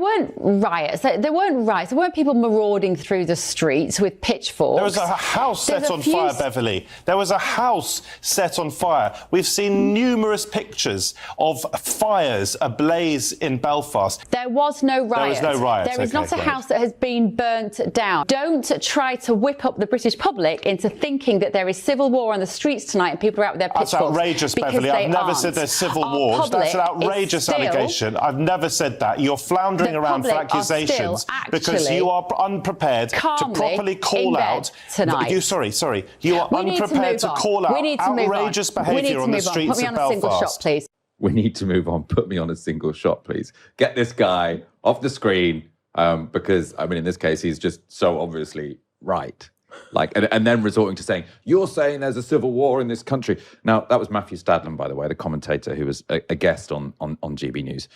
weren't riots. There weren't riots. There weren't people marauding through the streets with pitchforks. There was a house set on fire, Beverley. There was a house set on fire. We've seen numerous pictures of fires ablaze in Belfast. There was no riot. There was no riot. There is not a house that has been burnt down. Don't try to whip up the British public into thinking that there is civil war on the streets tonight and people are out with their pitchforks. That's outrageous, Beverley. I've never said there's civil war. That's an outrageous allegation. I've never said that. You're floundering around for accusations because you are unprepared to properly call out tonight. You are unprepared to call out outrageous behaviour on the streets of Belfast. Put me on a single shot, please. We need to move on. Put me on a single shot, please. Get this guy off the screen because, I mean, in this case, he's just so obviously right. And then resorting to saying, you're saying there's a civil war in this country. Now, that was Matthew Stadlen, by the way, the commentator who was a guest on GB News.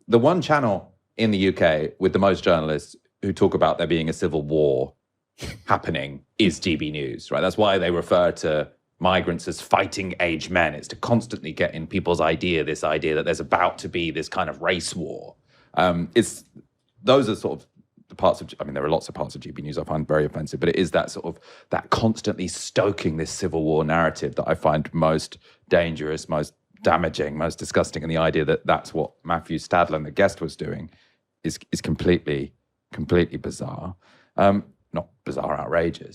The one channel in the UK with the most journalists who talk about there being a civil war happening is GB News, right? That's why they refer to migrants as fighting age men. It's to constantly get in people's this idea that there's about to be this kind of race war. Those are sort of the parts of, I mean, there are lots of parts of GB News I find very offensive, but it is that sort of, that constantly stoking this civil war narrative that I find most dangerous, most damaging, most disgusting. And the idea that that's what Matthew Stadlen, the guest, was doing is completely bizarre. Not bizarre, outrageous.